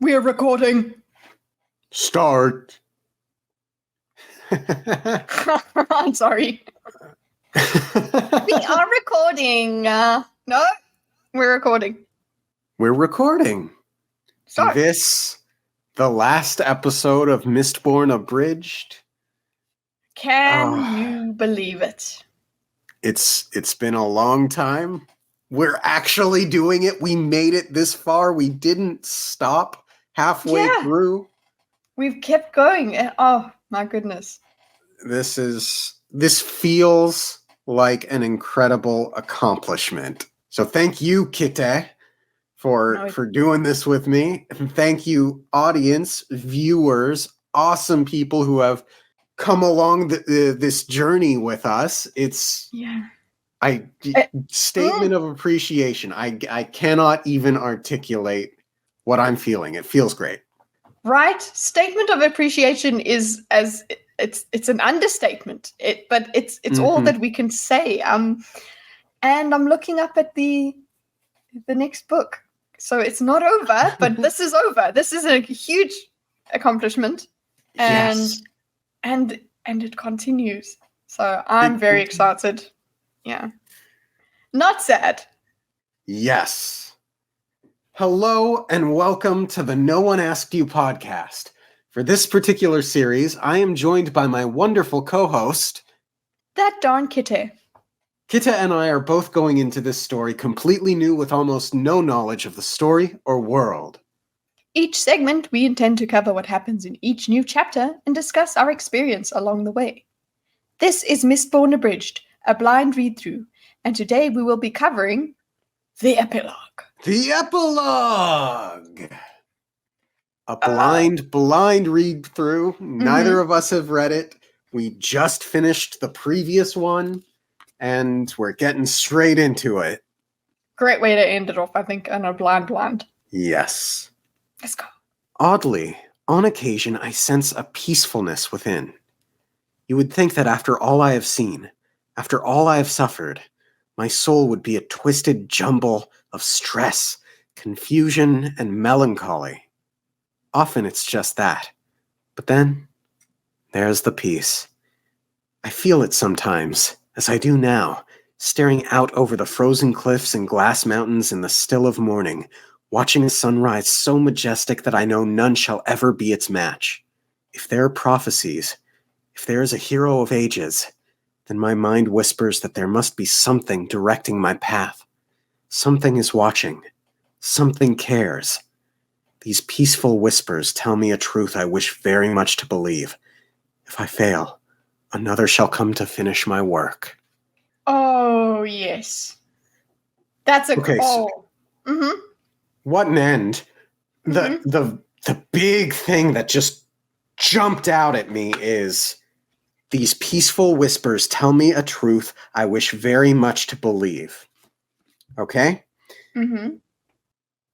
We're recording. Start. I'm sorry. We are recording. No, we're recording. We're recording. Start. This, the last episode of Mistborn Abridged. Can you believe it? It's been a long time. We're actually doing it. We made it this far. We didn't stop halfway through. We've kept going. Oh my goodness. This feels like an incredible accomplishment. So thank you, Kitteh, for doing this with me. And thank you, audience, viewers, awesome people who have come along this journey with us. Statement of appreciation. I cannot even articulate what I'm feeling. It feels great. Right? Statement of appreciation is it's an understatement. But it's all that we can say. And I'm looking up at the next book. So it's not over, but this is over. This is a huge accomplishment. And it continues. So I'm very excited. Yeah. Not sad. Yes. Hello and welcome to the No One Asked You podcast. For this particular series, I am joined by my wonderful co-host, ThatDarnKitteh. Kitteh and I are both going into this story completely new with almost no knowledge of the story or world. Each segment, we intend to cover what happens in each new chapter and discuss our experience along the way. This is Mistborn Abridged, a blind read-through, and today we will be covering the Epilogue. The Epilogue! A blind read-through. Neither of us have read it. We just finished the previous one, and we're getting straight into it. Great way to end it off, I think, on a blind. Yes. Let's go. Oddly, on occasion, I sense a peacefulness within. You would think that after all I have seen, after all I have suffered, my soul would be a twisted jumble of stress, confusion, and melancholy. Often it's just that. But then, there's the peace. I feel it sometimes, as I do now, staring out over the frozen cliffs and glass mountains in the still of morning, watching a sunrise so majestic that I know none shall ever be its match. If there are prophecies, if there is a hero of ages, then my mind whispers that there must be something directing my path. Something is watching. Something cares. These peaceful whispers tell me a truth I wish very much to believe. If I fail, another shall come to finish my work. Oh, yes. That's a goal. What an end. The big thing that just jumped out at me is these peaceful whispers tell me a truth I wish very much to believe. Okay?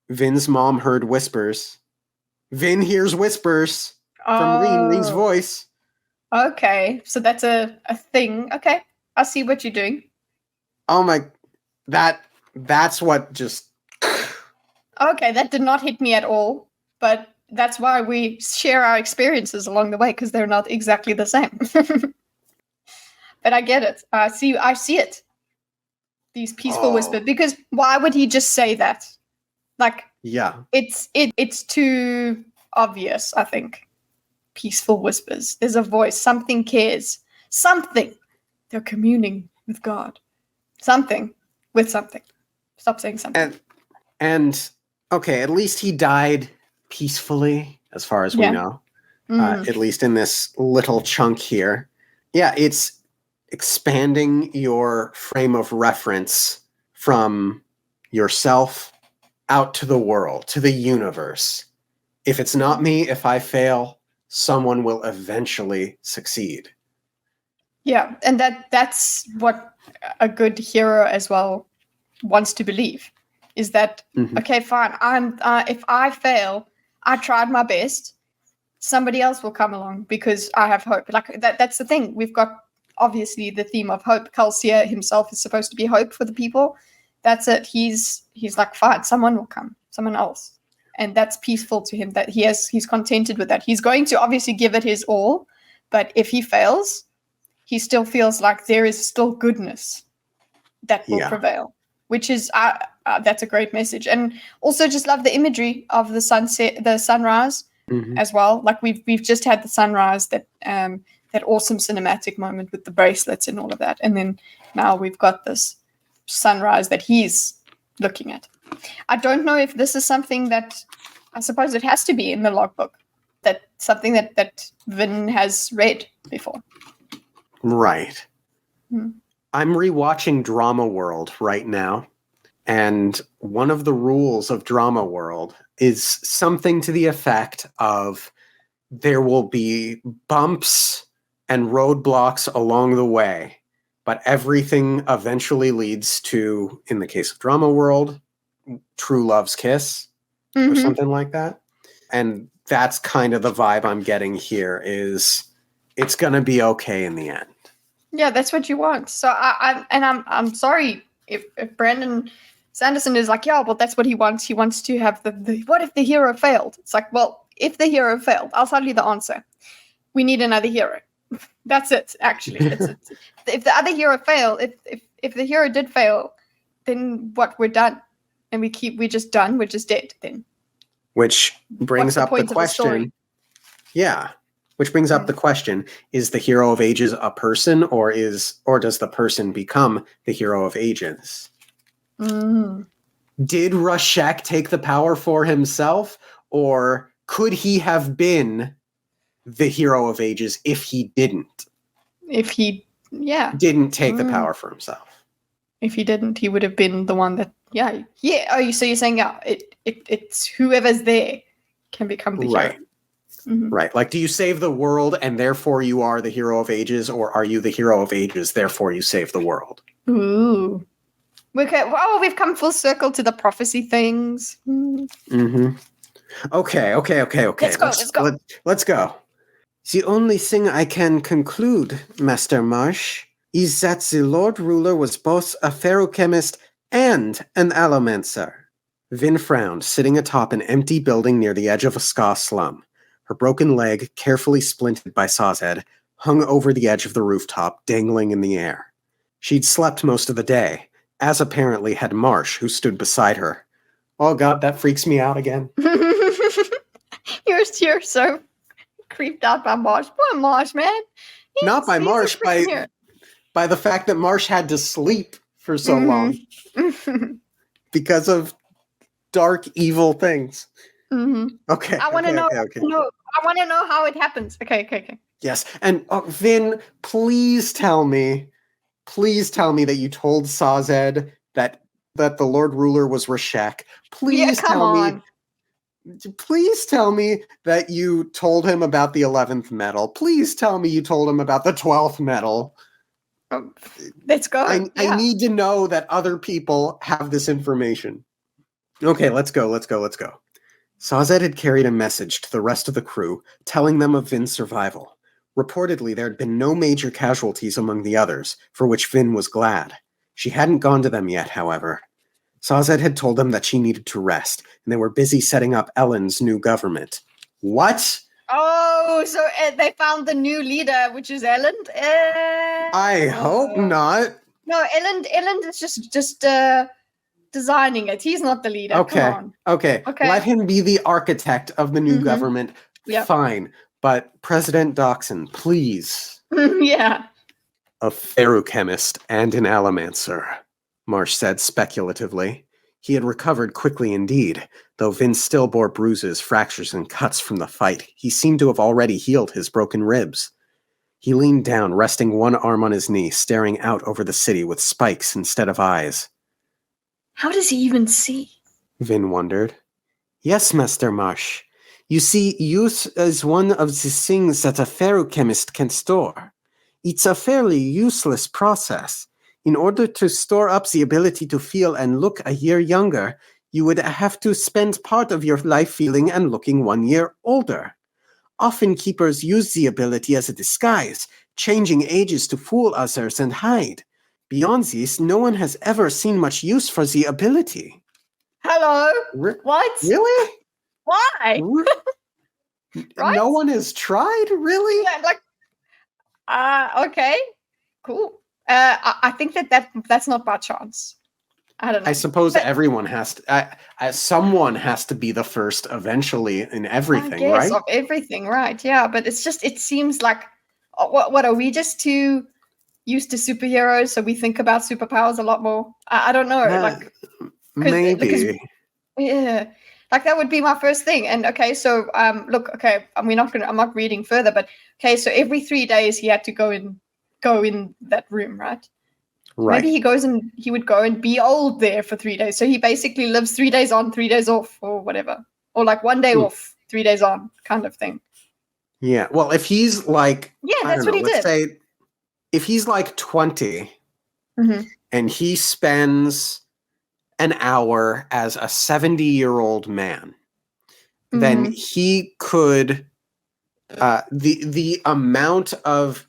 Vin's mom heard whispers. Vin hears whispers from Reen's voice. Okay, so that's a thing. Okay, I see what you're doing. Oh my, that's what just... Okay, that did not hit me at all, but that's why we share our experiences along the way, because they're not exactly the same. But I get it. I see it. These peaceful whispers. Because why would he just say that? Like, yeah, it's too obvious, I think. Peaceful whispers. There's a voice. Something cares. Something. They're communing with God. Something with something. Stop saying something. And okay, at least he died peacefully, as far as we know. At least in this little chunk here. Yeah, it's expanding your frame of reference from yourself out to the world, to the universe. If it's not me, if I fail, someone will eventually succeed. Yeah, and that's what a good hero as well wants to believe. Is that, okay, fine, if I fail, I tried my best, somebody else will come along because I have hope. Like, that's the thing. We've got, obviously, the theme of hope. Kalsia himself is supposed to be hope for the people. That's it. He's like, fine, someone will come, someone else. and that's peaceful to him, that he's contented with that. He's going to obviously give it his all, but if he fails, he still feels like there is still goodness that will prevail, which is that's a great message. And also just love the imagery of the sunset, the sunrise as well. Like we've just had the sunrise, that awesome cinematic moment with the bracelets and all of that, and then now we've got this sunrise that he's looking at. I don't know if this is something that, I suppose it has to be in the logbook, that something that Vin has read before. Right. I'm rewatching Drama World right now, and one of the rules of Drama World is something to the effect of there will be bumps and roadblocks along the way, but everything eventually leads to, in the case of Drama World, true love's kiss or something like that. And that's kind of the vibe I'm getting here, is it's going to be okay in the end. Yeah, that's what you want. So I'm sorry if Brandon Sanderson is like, yeah, well, that's what he wants. He wants to have the what if the hero failed? It's like, well, if the hero failed, I'll tell you the answer. We need another hero. That's it, actually. If the other hero failed, if the hero did fail, then what? We're done. And we're just done. We're just dead then. Which brings up the question. Yeah. Which brings up the question, is the hero of ages a person, or does the person become the hero of ages? Did Rashek take the power for himself, or could he have been the hero of ages if he didn't? If he, didn't take the power for himself. If he didn't, he would have been the one that, Oh, so you're saying, it's whoever's there can become the hero. Right. Like, do you save the world and therefore you are the hero of ages, or are you the hero of ages, therefore you save the world? Ooh. Okay. Well, we've come full circle to the prophecy things. Okay. Let's go. The only thing I can conclude, Master Marsh, is that the Lord Ruler was both a feruchemist and an allomancer. Vin frowned, sitting atop an empty building near the edge of a ska slum. Her broken leg, carefully splinted by Sawzed, hung over the edge of the rooftop, dangling in the air. She'd slept most of the day, as apparently had Marsh, who stood beside her. Oh god, that freaks me out again. You're so creeped out by Marsh. Poor Marsh, man. Not by Marsh, by the fact that Marsh had to sleep for so long. Because of dark, evil things. Okay. I want to know. I want to know how it happens. Okay. Yes, and Vin, please tell me that you told Sawzed that the Lord Ruler was Rashek. Please tell me that you told him about the 11th medal. Please tell me you told him about the 12th medal. Let's go. I need to know that other people have this information. Okay, let's go. Sawzed had carried a message to the rest of the crew, telling them of Vin's survival. Reportedly, there had been no major casualties among the others, for which Vin was glad. She hadn't gone to them yet, however. Sawzed had told them that she needed to rest, and they were busy setting up Ellen's new government. What? Oh, so they found the new leader, which is Ellen? I hope not. No, Ellen is just designing it. He's not the leader. Okay. Come on. Okay. Let him be the architect of the new government. Yep. Fine. But President Doxson, please. Yeah. A feruchemist and an allomancer, Marsh said speculatively. He had recovered quickly indeed, though Vin still bore bruises, fractures, and cuts from the fight. He seemed to have already healed his broken ribs. He leaned down, resting one arm on his knee, staring out over the city with spikes instead of eyes. How does he even see? Vin wondered. Yes, Master Marsh. You see, youth is one of the things that a feruchemist can store. It's a fairly useless process. In order to store up the ability to feel and look a year younger, you would have to spend part of your life feeling and looking 1 year older. Often keepers use the ability as a disguise, changing ages to fool others and hide. Beyond this, no one has ever seen much use for the ability. Hello? What? Really? Why? Right? No one has tried, really? Yeah, like, okay, cool. I think that's not by chance. I don't know. I suppose everyone has to. Someone has to be the first eventually in everything, I guess right? of everything, right? Yeah, but it seems like, what are we just too used to superheroes, so we think about superpowers a lot more? I don't know, like, because Maybe. yeah, like that would be my first thing. And okay, so look, okay, I'm not reading further, but okay, so every 3 days he had to go in that room, right? Right. Maybe he would go and be old there for 3 days. So he basically lives 3 days on, 3 days off, or whatever, or like 1 day off, 3 days on, kind of thing. Yeah. Well, if he's like, Yeah, I that's don't know, what he let's did. say if he's like 20 and he spends an hour as a 70-year-old man, then he could the amount of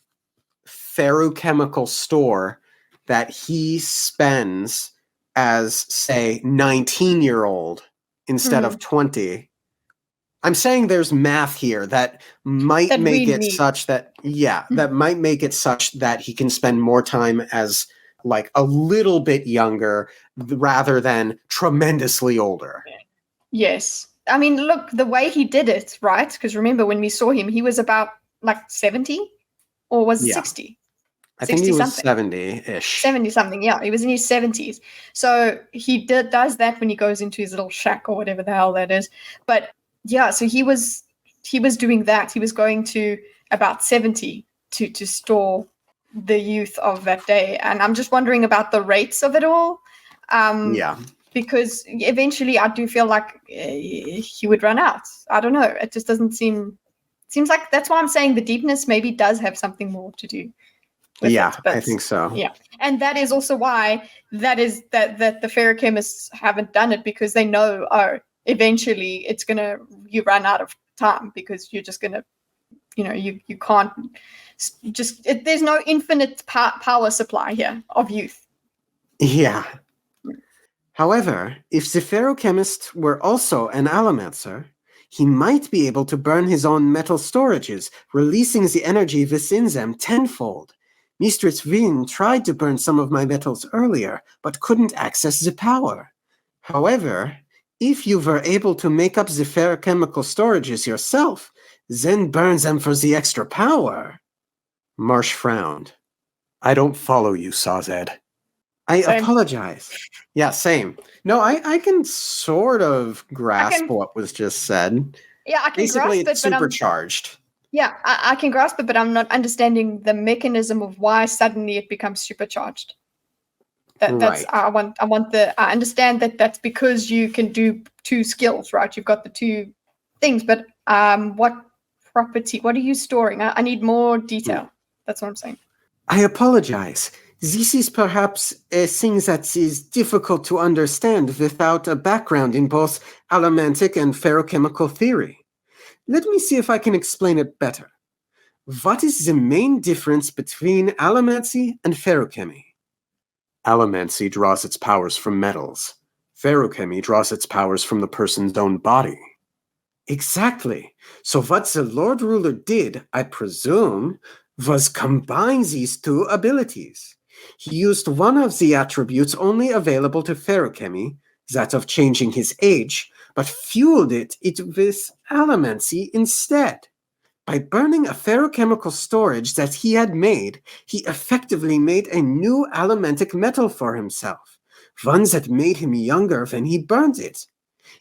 ferrochemical store that he spends as, say, 19-year-old instead of 20. I'm saying there's math here that might That make we it need. such that, that might make it such that he can spend more time as like a little bit younger rather than tremendously older. Yes. I mean, look, the way he did it, right? Because remember, when we saw him, he was about like 70, or was it Yeah. 60? I think he was something. 70-ish. 70 something, yeah. He was in his 70s. So he does that when he goes into his little shack or whatever the hell that is. But yeah, so he was doing that. He was going to about 70 to store the youth of that day. And I'm just wondering about the rates of it all. Yeah. Because eventually I do feel like he would run out. I don't know. It just doesn't seems like, that's why I'm saying the deepness maybe does have something more to do with it. But I think so. yeah. And that is also why that the ferrochemists haven't done it, because they know, eventually you run out of time, because you're just gonna, you can't just, there's no infinite power supply here of youth. Yeah. However, if the ferrochemist were also an allomancer, he might be able to burn his own metal storages, releasing the energy within them tenfold. Mistress Vin tried to burn some of my metals earlier, but couldn't access the power. However, if you were able to make up the ferrochemical storages yourself, then burn them for the extra power. Marsh frowned. I don't follow you, Sazed. I apologize. Yeah, same. No, I can sort of grasp what was just said. Yeah, I can Basically, grasp it, it's supercharged. Yeah, I can grasp it, but I'm not understanding the mechanism of why suddenly it becomes supercharged. That's right. I understand that that's because you can do two skills, right? You've got the two things, but what are you storing? I need more detail. That's what I'm saying. I apologize. This is perhaps a thing that is difficult to understand without a background in both allomantic and ferrochemical theory. Let me see if I can explain it better. What is the main difference between allomancy and ferrochemy? Allomancy draws its powers from metals. Ferrochemy draws its powers from the person's own body. Exactly. So what the Lord Ruler did, I presume, was combine these two abilities. He used one of the attributes only available to ferrochemy, that of changing his age, but fueled it with allomancy instead. By burning a ferrochemical storage that he had made, he effectively made a new allomantic metal for himself, one that made him younger when he burned it.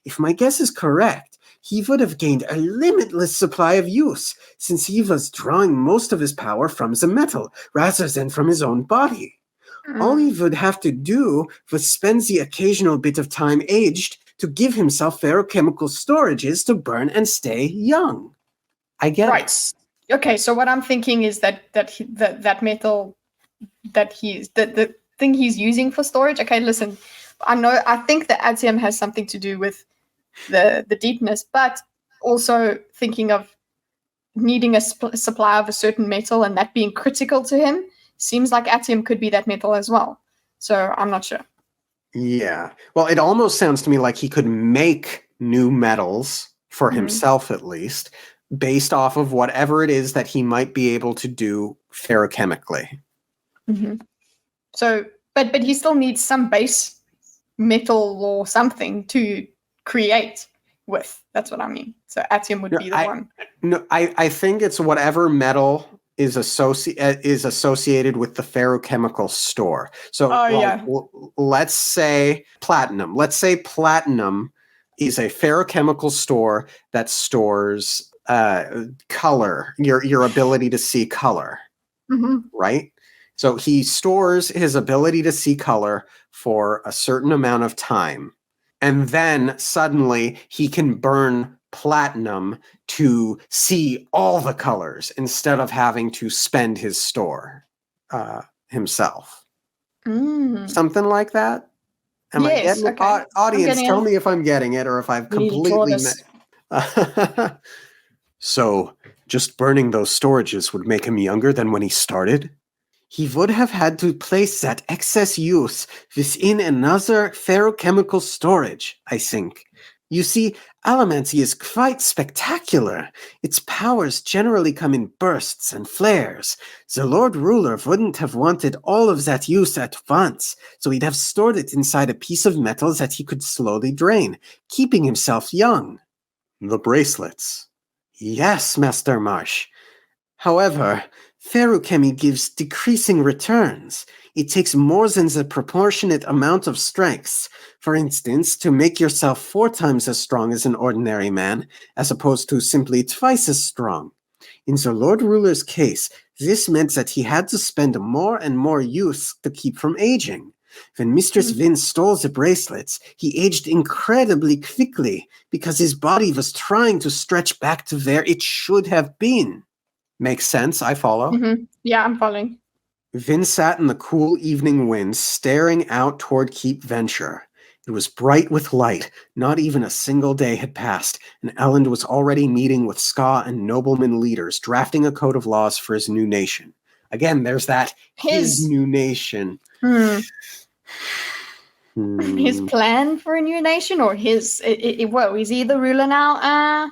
If my guess is correct, he would have gained a limitless supply of use, since he was drawing most of his power from the metal, rather than from his own body. All he would have to do was spend the occasional bit of time aged to give himself ferrochemical storages to burn and stay young. I get it. Okay, so what I'm thinking is that metal that the thing he's using for storage. Okay, listen, I think the atium has something to do with the deepness, but also thinking of needing a supply of a certain metal and that being critical to him seems like atium could be that metal as well. So I'm not sure. Yeah. Well, it almost sounds to me like he could make new metals for himself at least, based off of whatever it is that he might be able to do ferochemically. So, but he still needs some base metal or something to create with. That's what I mean. So atium would be the one. No, I think it's whatever metal is associated with the ferochemical store. So let's say platinum. Let's say platinum is a ferochemical store that stores color, your ability to see color, right? So he stores his ability to see color for a certain amount of time. And then suddenly he can burn platinum to see all the colors instead of having to spend his store himself. Something like that? Am I getting it? Okay. Audience, tell me if I'm getting it or if I've completely So, just burning those storages would make him younger than when he started? He would have had to place that excess use within another ferochemical storage, I think. You see, allomancy is quite spectacular. Its powers generally come in bursts and flares. The Lord Ruler wouldn't have wanted all of that use at once, so he'd have stored it inside a piece of metal that he could slowly drain, keeping himself young. The bracelets. Yes, Master Marsh. However, ferochemy gives decreasing returns. It takes more than the proportionate amount of strengths. For instance, to make yourself 4 times as strong as an ordinary man, as opposed to simply twice as strong. In the Lord Ruler's case, this meant that he had to spend more and more use to keep from aging. When Mistress Vin stole the bracelets, he aged incredibly quickly because his body was trying to stretch back to where it should have been. Makes sense, I follow. Yeah, I'm following. Vin sat in the cool evening wind, staring out toward Keep Venture. It was bright with light. Not even a single day had passed, and Elend was already meeting with Ska and nobleman leaders, drafting a code of laws for his new nation. Again, there's that his new nation. His plan for a new nation, or his? Whoa, is he the ruler now?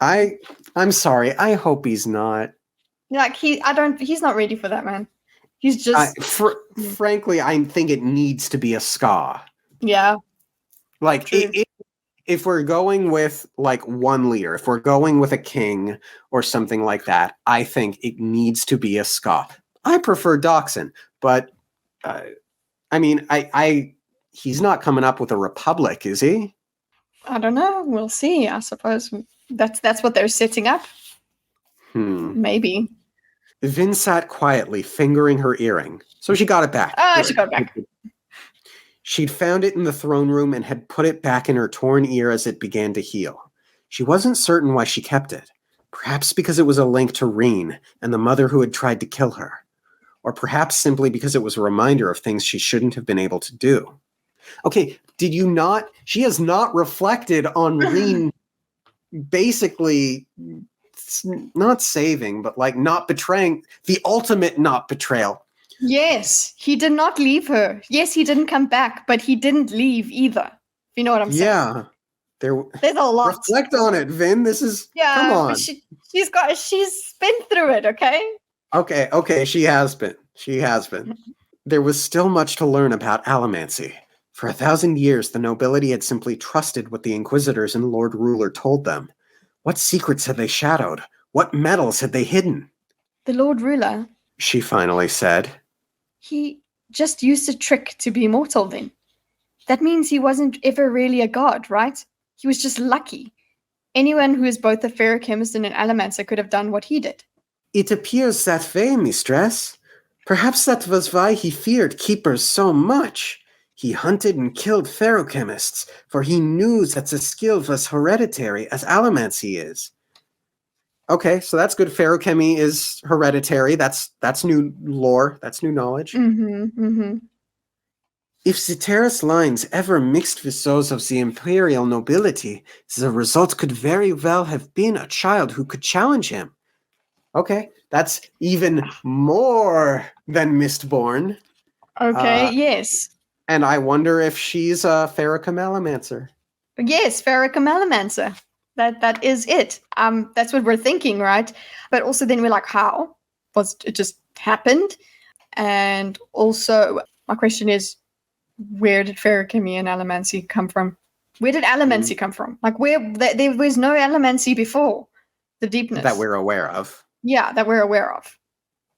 I'm sorry. I hope he's not. Like he's not ready for that, man. He's just. Frankly, I think it needs to be a Ska. Yeah. Like if we're going with like one leader, if we're going with a king or something like that, I think it needs to be a Ska. I prefer Doxson, but I mean, he's not coming up with a republic, is he? I don't know. We'll see. I suppose that's what they're setting up. Maybe. Vin sat quietly, fingering her earring. So she got it back. She got it back. She'd found it in the throne room and had put it back in her torn ear as it began to heal. She wasn't certain why she kept it. Perhaps because it was a link to Reen and the mother who had tried to kill her. Or perhaps simply because it was a reminder of things she shouldn't have been able to do. Okay, did you not? She has not reflected on Reen basically not saving, but like not betraying, the ultimate not betrayal. Yes, he did not leave her. Yes, he didn't come back, but he didn't leave either. You know what I'm saying? Yeah. There's a lot. Reflect on it, Vin. This is come on. She's been through it, okay? Okay, she has been. There was still much to learn about allomancy. For 1,000 years, the nobility had simply trusted what the Inquisitors and Lord Ruler told them. What secrets had they shadowed? What metals had they hidden? The Lord Ruler, she finally said. He just used a trick to be immortal then. That means he wasn't ever really a god, right? He was just lucky. Anyone who is both a ferochemist and an allomancer could have done what he did. It appears that way, mistress. Perhaps that was why he feared keepers so much. He hunted and killed ferochemists, for he knew that the skill was hereditary, as allomancy is. Okay, so that's good. Ferochemy is hereditary. That's new lore. That's new knowledge. If the terrace lines ever mixed with those of the imperial nobility, the result could very well have been a child who could challenge him. Okay, that's even more than Mistborn. Okay, yes. And I wonder if she's a Ferrochem allomancer. Yes, Ferrochem allomancer. That is it. That's what we're thinking, right? But also then we're like, how? Was it just happened? And also my question is, where did ferrochemy and allomancy come from? Where did allomancy come from? Like there was no allomancy before the deepness. That we're aware of. Yeah, that we're aware of.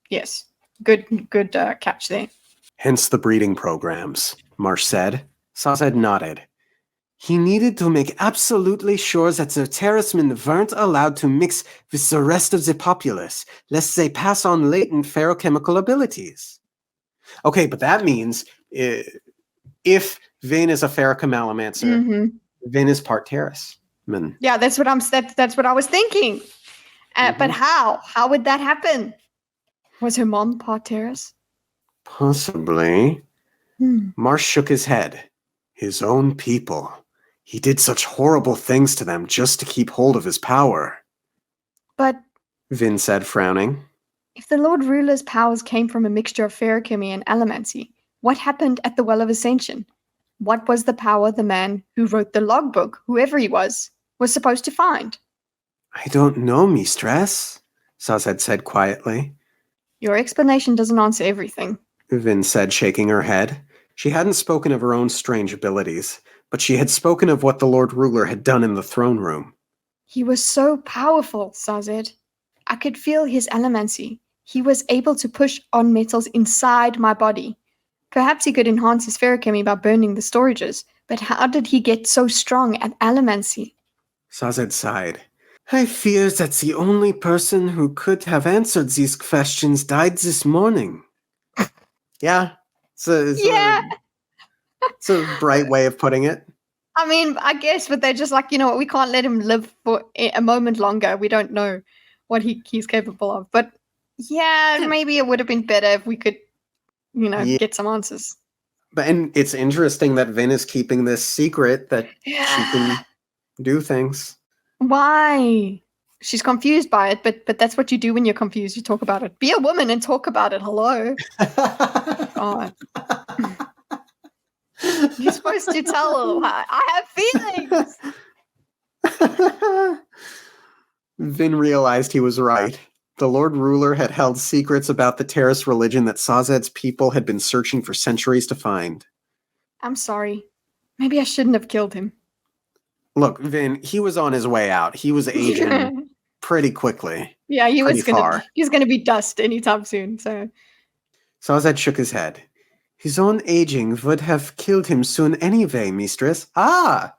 Yes. Good catch there. Hence the breeding programs, Marsh said. Sazed nodded. He needed to make absolutely sure that the terracemen weren't allowed to mix with the rest of the populace, lest they pass on latent ferochemical abilities. Okay, but that means if Vin is a ferrochem Vin is part terraceman. Yeah, that's what I was thinking. But how? How would that happen? Was her mom part terrace? Possibly. Marsh shook his head. His own people. He did such horrible things to them just to keep hold of his power. But, Vin said, frowning. If the Lord Ruler's powers came from a mixture of ferochemy and allomancy, what happened at the Well of Ascension? What was the power the man who wrote the logbook, whoever he was supposed to find? I don't know, mistress, Sazed said quietly. Your explanation doesn't answer everything, Vin said, shaking her head. She hadn't spoken of her own strange abilities, but she had spoken of what the Lord Ruler had done in the throne room. He was so powerful, Sazed. I could feel his allomancy. He was able to push on metals inside my body. Perhaps he could enhance his ferochemy by burning the storages, but how did he get so strong at allomancy? Sazed sighed. I fear that the only person who could have answered these questions died this morning. Yeah. It's a bright way of putting it. I mean, I guess, but they're just like, you know what, we can't let him live for a moment longer. We don't know what he's capable of. But yeah, maybe it would have been better if we could, get some answers. And it's interesting that Vin is keeping this secret that she can do things. Why? She's confused by it, but that's what you do when you're confused. You talk about it. Be a woman and talk about it. Hello. God. You're supposed to tell her, I have feelings. Vin realized he was right. The Lord Ruler had held secrets about the Terrace religion that Sazed's people had been searching for centuries to find. I'm sorry. Maybe I shouldn't have killed him. Look, Vin, he was on his way out. He was aging pretty quickly. Yeah, he was gonna be dust anytime soon. So Sazed shook his head. His own aging would have killed him soon anyway, mistress. Ah!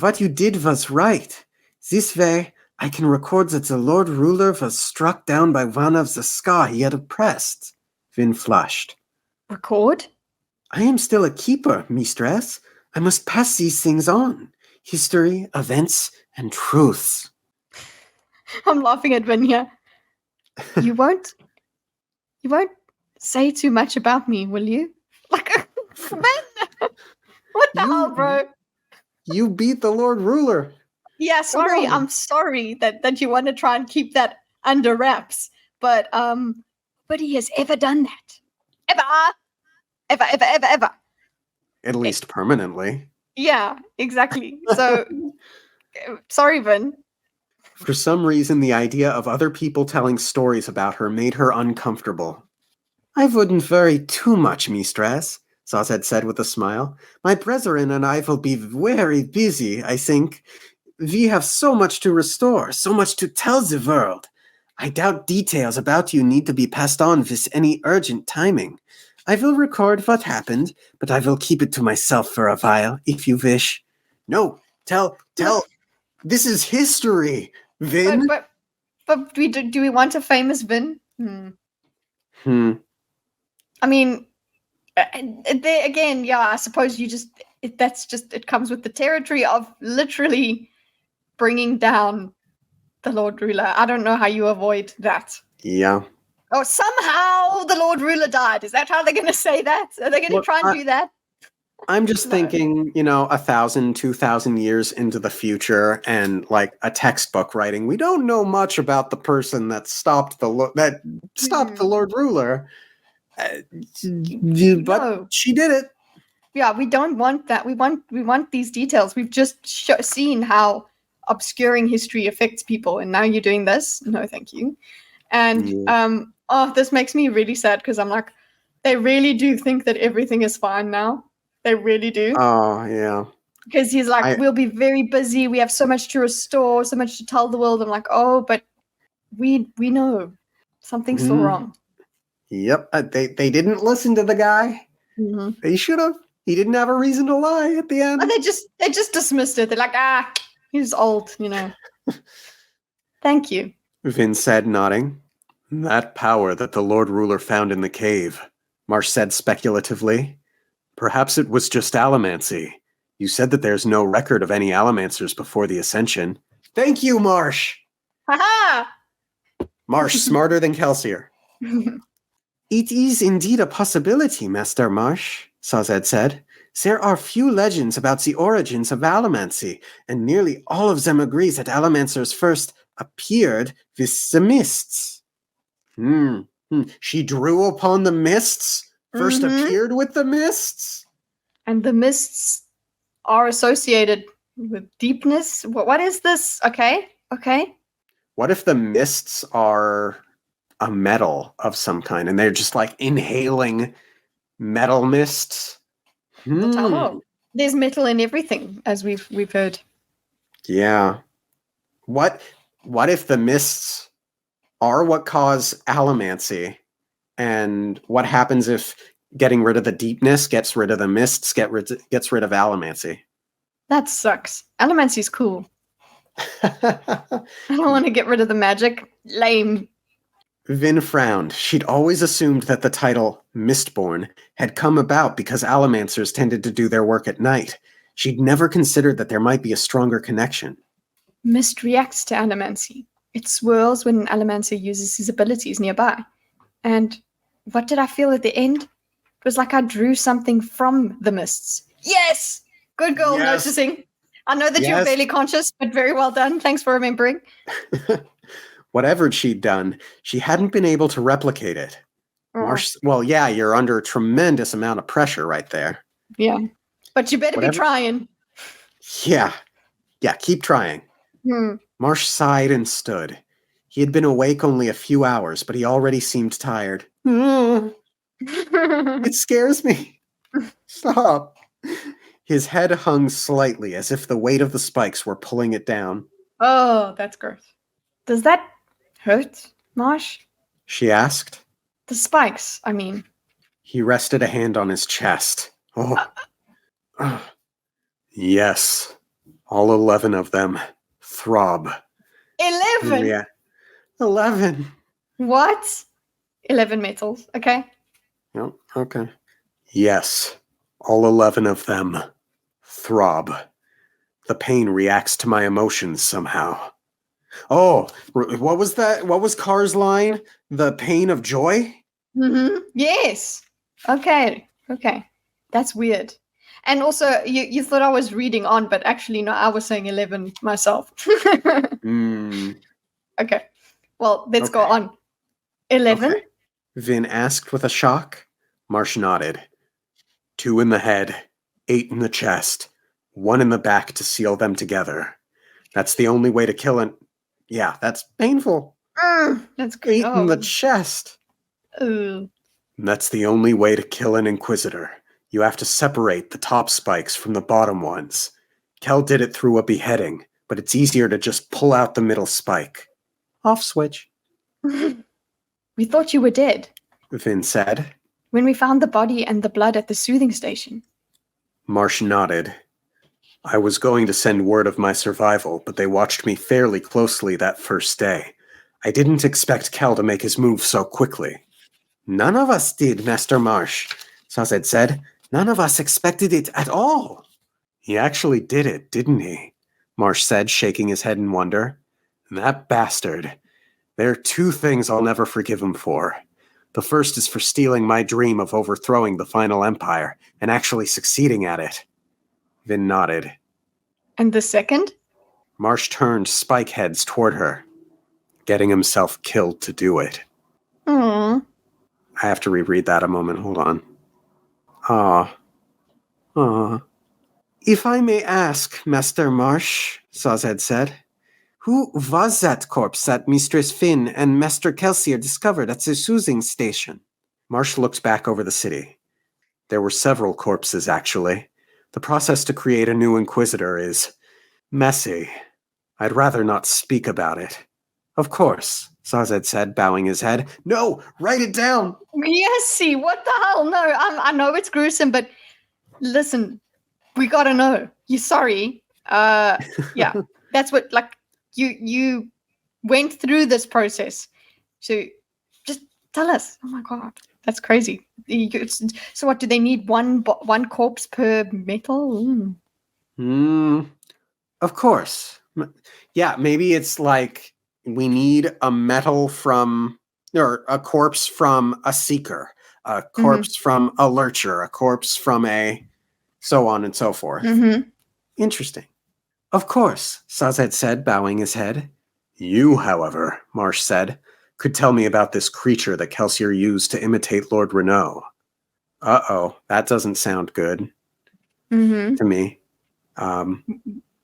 What you did was right. This way, I can record that the Lord Ruler was struck down by one of the Ska he had oppressed. Vin flushed. Record? I am still a keeper, mistress. I must pass these things on. History, events, and truths. I'm laughing at Vinya. You won't say too much about me, will you? Like, Vin! What the hell, bro? You beat the Lord Ruler. Yeah, sorry. I'm sorry that you want to try and keep that under wraps. But nobody has ever done that. Ever. At least permanently. Yeah, exactly. So, sorry, Vin. For some reason, the idea of other people telling stories about her made her uncomfortable. I wouldn't worry too much, mistress, Sazed said with a smile. My brethren and I will be very busy, I think. We have so much to restore, so much to tell the world. I doubt details about you need to be passed on with any urgent timing. I will record what happened, but I will keep it to myself for a while, if you wish. No, tell. This is history, Vin. But do we want a famous Vin? I mean, again, yeah, I suppose it comes with the territory of literally bringing down the Lord Ruler. I don't know how you avoid that. Yeah. Oh, somehow the Lord Ruler died. Is that how they're going to say that? Are they going to try and do that? I'm just thinking, 1,000, 2,000 years into the future and like a textbook writing. We don't know much about the person that stopped the Lord Ruler. But she did it. Yeah, we don't want that. We want these details. We've just seen how obscuring history affects people, and now you're doing this. No, thank you. And this makes me really sad because I'm like, they really do think that everything is fine now. They really do. Oh, yeah. Because he's like, we'll be very busy. We have so much to restore, so much to tell the world. I'm like, oh, but we know something's still wrong. Yep, they didn't listen to the guy. Mm-hmm. They should have. He didn't have a reason to lie at the end. And they just dismissed it. They're like, he's old, Thank you. Vin said, nodding. That power that the Lord Ruler found in the cave, Marsh said speculatively. Perhaps it was just allomancy. You said that there's no record of any allomancers before the Ascension. Thank you, Marsh! Ha-ha! Marsh, smarter than Kelsier. It is indeed a possibility, Master Marsh, Sazed said. There are few legends about the origins of allomancy, and nearly all of them agree that allomancers first appeared with the mists. She drew upon the mists? First appeared with the mists? And the mists are associated with deepness? What is this? Okay. What if the mists are a metal of some kind, and they're just like inhaling metal mists? There's metal in everything, as we've heard. Yeah. What if the mists are what cause allomancy? And what happens if getting rid of the deepness gets rid of the mists, gets rid of allomancy? That sucks. Allomancy's cool. I don't want to get rid of the magic. Lame. Vin frowned. She'd always assumed that the title Mistborn had come about because allomancers tended to do their work at night. She'd never considered that there might be a stronger connection. Mist reacts to allomancy. It swirls when an allomancer uses his abilities nearby. And what did I feel at the end? It was like I drew something from the mists. Yes! Good girl, noticing. I know that you're barely conscious, but very well done. Thanks for remembering. Whatever she'd done, she hadn't been able to replicate it. Marsh, you're under a tremendous amount of pressure right there. Yeah, but you better be trying. Yeah, keep trying. Marsh sighed and stood. He had been awake only a few hours, but he already seemed tired. It scares me. Stop. His head hung slightly, as if the weight of the spikes were pulling it down. Oh, that's gross. Does that hurt, Marsh? She asked. The spikes, I mean. He rested a hand on his chest. Yes. All 11 of them throb. 11? Yeah. 11. What? 11 metals, okay. Oh, okay. Yes. All 11 of them throb. The pain reacts to my emotions somehow. Oh, what was that? What was Carr's line? The pain of joy? Yes. Okay. That's weird. And also, you thought I was reading on, but actually, no, I was saying 11 myself. Okay. Well, let's go on. 11? Okay. Vin asked with a shock. Marsh nodded. 2 in the head, 8 in the chest, 1 in the back to seal them together. That's the only way to kill an... Yeah, that's painful. That's great. 8 in the chest. That's the only way to kill an Inquisitor. You have to separate the top spikes from the bottom ones. Kel did it through a beheading, but it's easier to just pull out the middle spike. Off switch. We thought you were dead, Vin said. When we found the body and the blood at the soothing station. Marsh nodded. I was going to send word of my survival, but they watched me fairly closely that first day. I didn't expect Kel to make his move so quickly. None of us did, Master Marsh, Sazed said. None of us expected it at all. He actually did it, didn't he? Marsh said, shaking his head in wonder. That bastard. There are 2 things I'll never forgive him for. The first is for stealing my dream of overthrowing the final empire and actually succeeding at it. Vin nodded. And the second? Marsh turned spike heads toward her, getting himself killed to do it. Aww. I have to reread that a moment. Hold on. Ah. If I may ask, Master Marsh, Sazed said, who was that corpse that Mistress Finn and Master Kelsier discovered at the soothing station? Marsh looked back over the city. There were several corpses, actually. The process to create a new Inquisitor is messy. I'd rather not speak about it. Of course, Sazed said, bowing his head. No, write it down! Yes, see, what the hell? No, I know it's gruesome, but listen, we gotta know. You sorry. Yeah, that's what, like, you went through this process. So just tell us. Oh my god, that's crazy. So what, do they need one corpse per metal? Of course. Yeah, maybe it's like we need a metal from, or a corpse from a seeker, a corpse from a lurcher, a corpse from a so on and so forth. Interesting. Of course, Sazed said, bowing his head. You, however, Marsh said, could tell me about this creature that Kelsier used to imitate Lord Renault. Uh-oh, that doesn't sound good to me.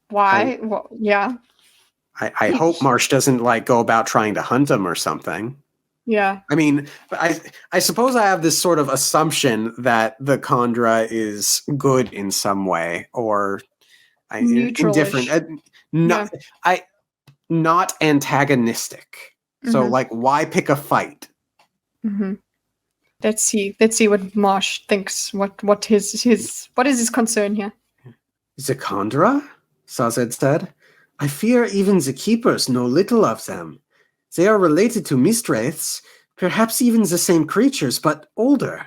Why? Yeah. I hope Marsh doesn't like go about trying to hunt him or something. Yeah. I mean, I suppose I have this sort of assumption that the Khandra is good in some way, or indifferent. Not antagonistic. So, like, why pick a fight? Let's see what Marsh thinks. What is his concern here? The Khandra? Sazed said. I fear even the keepers know little of them. They are related to Mistwraiths, perhaps even the same creatures, but older.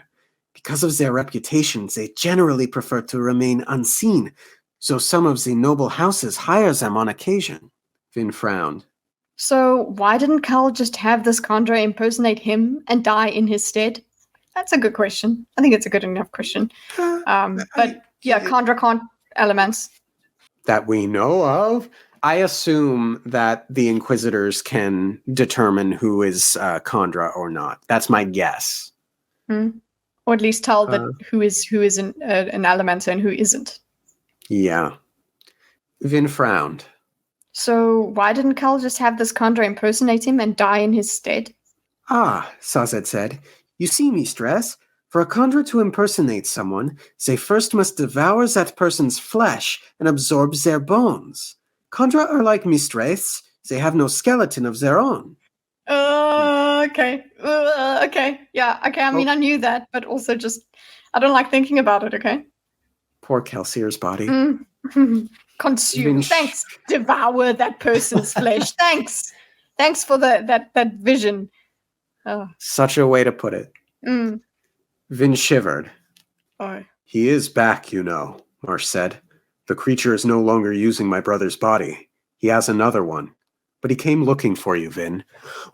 Because of their reputations, they generally prefer to remain unseen, so some of the noble houses hire them on occasion. Vin frowned. So why didn't Cal just have this Khandra impersonate him and die in his stead? That's a good question. I think it's a good enough question. Khandra can't elements. That we know of? I assume that the Inquisitors can determine who is Khandra or not. That's my guess. Or at least tell that who is an Elementor and who isn't. Yeah. Vin frowned. So why didn't Cal just have this Khandra impersonate him and die in his stead? Sazed said. You see, Mistress, for a Khandra to impersonate someone, they first must devour that person's flesh and absorb their bones. Khandra are like Mistwraiths. They have no skeleton of their own. Okay. Okay. Yeah, okay. I mean, I knew that, but also just, I don't like thinking about it, okay? Poor Kelsier's body. Consume. Thanks. Devour that person's flesh. Thanks. Thanks for that vision. Such a way to put it. Vin shivered. He is back, you know, Marsh said. The creature is no longer using my brother's body. He has another one. But he came looking for you, Vin.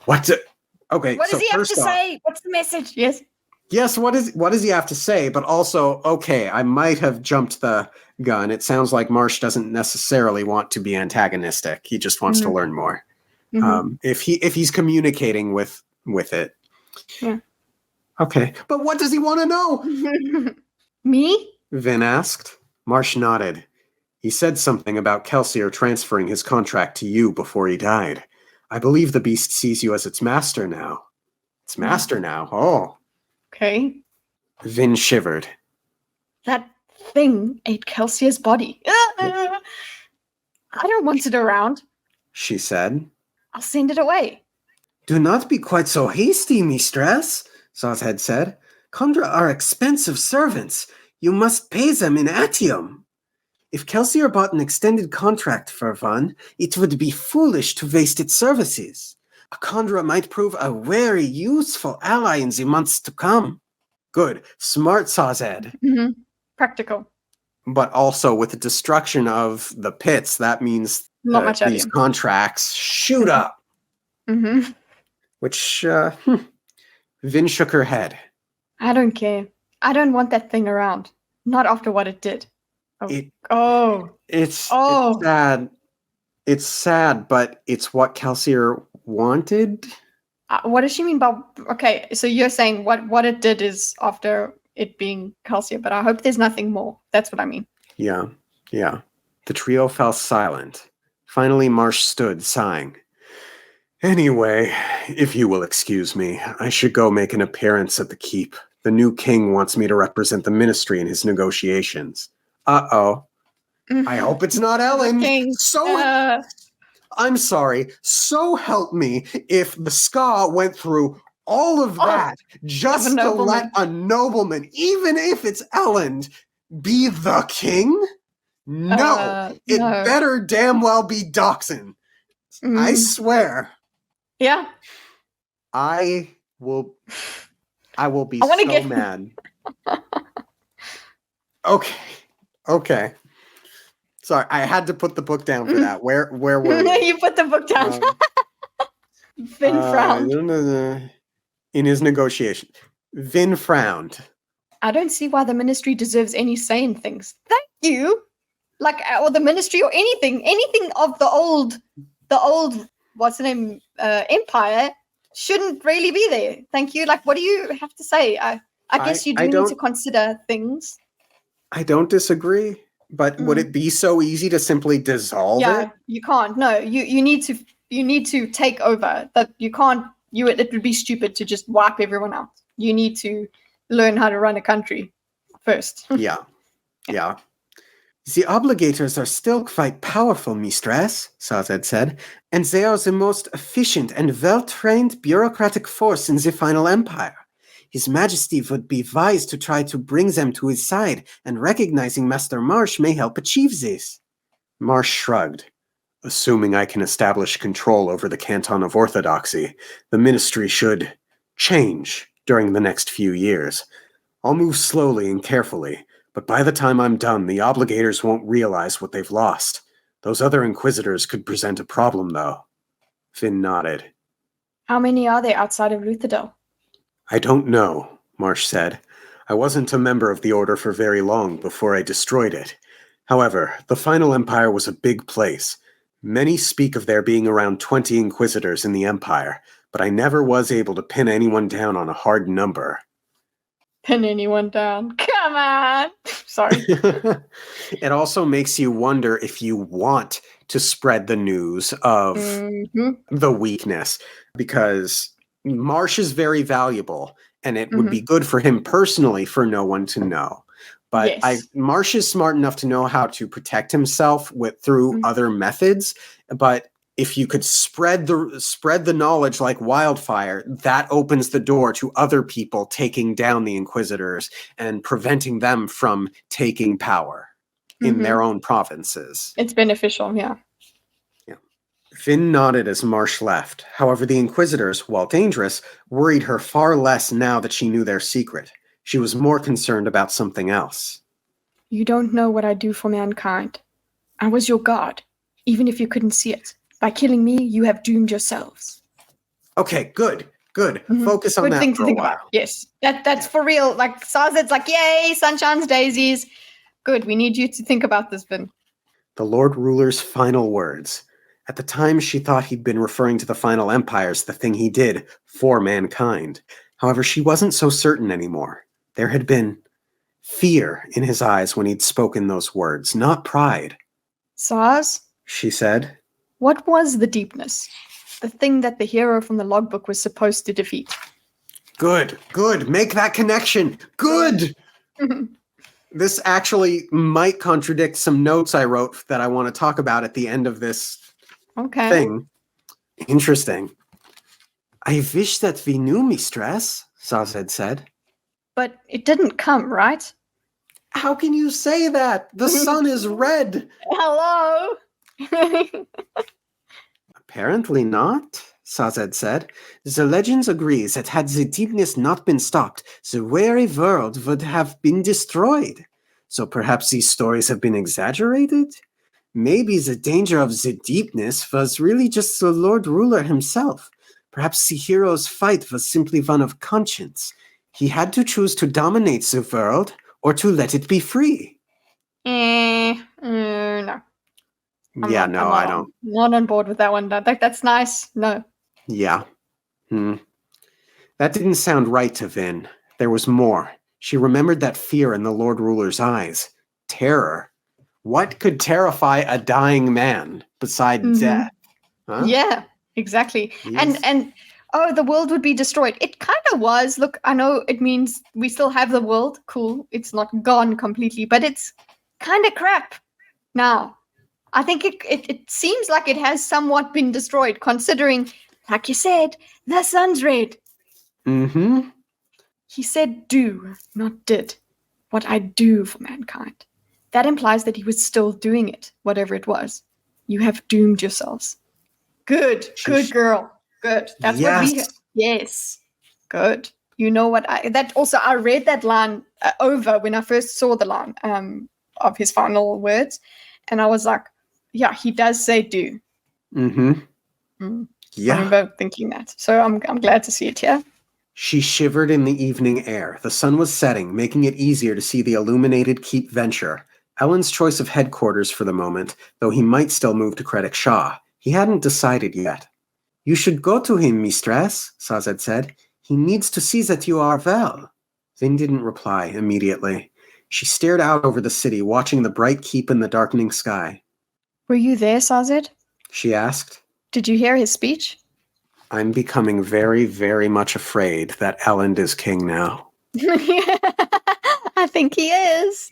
Okay, what does he have to say? What's the message? Yes. Yes, what does he have to say? But also, okay, I might have jumped the gun. It sounds like Marsh doesn't necessarily want to be antagonistic. He just wants to learn more. If he's communicating with it. Yeah. Okay. But what does he want to know? Me? Vin asked. Marsh nodded. He said something about Kelsier transferring his contract to you before he died. I believe the beast sees you as its master now. Its master now? Oh. Okay. Vin shivered. That thing ate Kelsier's body. I don't want it around, she said. I'll send it away. Do not be quite so hasty, Mistress, Sazed said. Khandra are expensive servants. You must pay them in atium. If Kelsier bought an extended contract for one, it would be foolish to waste its services. A Khandra might prove a very useful ally in the months to come. Good. Smart, Sazed. Practical. But also with the destruction of the pits, that means not much these contracts shoot up. Which, Vin shook her head. I don't care. I don't want that thing around. Not after what it did. It's sad. It's sad, but it's what Kelsier wanted. What does she mean by? Okay, so you're saying what it did is after it being Calcia, but I hope there's nothing more. That's what I mean. Yeah. The trio fell silent. Finally, Marsh stood, sighing. Anyway, if you will excuse me, I should go make an appearance at the keep. The new king wants me to represent the ministry in his negotiations. Uh-oh. I hope it's not Ellen. King. I'm sorry. So help me if the ska went through all of that just to let a nobleman, even if it's Ellen, be the king? No. It better damn well be Dachshund. I swear. Yeah. I will be so mad. Okay. Sorry, I had to put the book down for that. Where were we? You put the book down. Vin frowned. In his negotiation. Vin frowned. I don't see why the ministry deserves any say in things. Thank you. Like, or the ministry or anything of the old, what's the name, empire shouldn't really be there. Thank you. Like, what do you have to say? I guess you do need to consider things. I don't disagree, but would it be so easy to simply dissolve it? Yeah, you can't. No, you need to take over. That you can't. It would be stupid to just wipe everyone out. You need to learn how to run a country first. Yeah. The obligators are still quite powerful, mistress, Sazed said, and they are the most efficient and well-trained bureaucratic force in the final empire. His Majesty would be wise to try to bring them to his side, and recognizing Master Marsh may help achieve this. Marsh shrugged. Assuming I can establish control over the Canton of Orthodoxy, the ministry should change during the next few years. I'll move slowly and carefully, but by the time I'm done, the obligators won't realize what they've lost. Those other inquisitors could present a problem, though. Finn nodded. How many are there outside of Lutherdale? I don't know, Marsh said. I wasn't a member of the Order for very long before I destroyed it. However, the Final Empire was a big place. Many speak of there being around 20 inquisitors in the Empire, but I never was able to pin anyone down on a hard number. Pin anyone down? Come on! Sorry. It also makes you wonder if you want to spread the news of the weakness, because Marsh is very valuable, and it would be good for him personally for no one to know. But Marsh is smart enough to know how to protect himself through other methods. But if you could spread the knowledge like wildfire, that opens the door to other people taking down the Inquisitors and preventing them from taking power in their own provinces. It's beneficial, yeah. Finn nodded as Marsh left. However, the Inquisitors, while dangerous, worried her far less now that she knew their secret. She was more concerned about something else. You don't know what I do for mankind. I was your god, even if you couldn't see it. By killing me, you have doomed yourselves. Okay, good. Focus on that for a while. About. Yes, that's for real. Like, Sazed's like, yay, sunshine's daisies. Good, we need you to think about this, Vin. The Lord Ruler's final words. At the time, she thought he'd been referring to the Final Empires, the thing he did for mankind. However, she wasn't so certain anymore. There had been fear in his eyes when he'd spoken those words, not pride. Saz? She said. What was the deepness? The thing that the hero from the logbook was supposed to defeat. Good. Make that connection. Good! This actually might contradict some notes I wrote that I want to talk about at the end of this thing. Interesting. I wish that we knew, mistress, Sazed said. But it didn't come, right? How can you say that? The sun is red. Hello? Apparently not, Sazed said. The legends agree that had the deepness not been stopped, the very world would have been destroyed. So perhaps these stories have been exaggerated? Maybe the danger of the deepness was really just the Lord Ruler himself. Perhaps the hero's fight was simply one of conscience. He had to choose to dominate the world or to let it be free. No. I don't. Not on board with that one. That's nice. No. Yeah. That didn't sound right to Vin. There was more. She remembered that fear in the Lord Ruler's eyes. Terror. What could terrify a dying man beside death? Huh? Yeah, exactly. Yes. And oh, the world would be destroyed. It kind of was. Look, I know it means we still have the world. Cool. It's not gone completely, but it's kind of crap now. I think it seems like it has somewhat been destroyed, considering, like you said, the sun's red. Mm-hmm. He said do, not did. What I do for mankind. That implies that he was still doing it, whatever it was. You have doomed yourselves. Good girl. Good. That's what we. Yes. Good. You know what I read that line over when I first saw the line of his final words, and I was like, yeah, he does say do. Mm-hmm. Yeah. I remember thinking that. So I'm glad to see it here. She shivered in the evening air. The sun was setting, making it easier to see the illuminated Keep Venture. Ellen's choice of headquarters for the moment, though he might still move to Credit Shaw. He hadn't decided yet. You should go to him, mistress, Sazed said. He needs to see that you are well. Vin didn't reply immediately. She stared out over the city, watching the bright keep in the darkening sky. Were you there, Sazed? She asked. Did you hear his speech? I'm becoming very, very much afraid that Elend is king now. I think he is.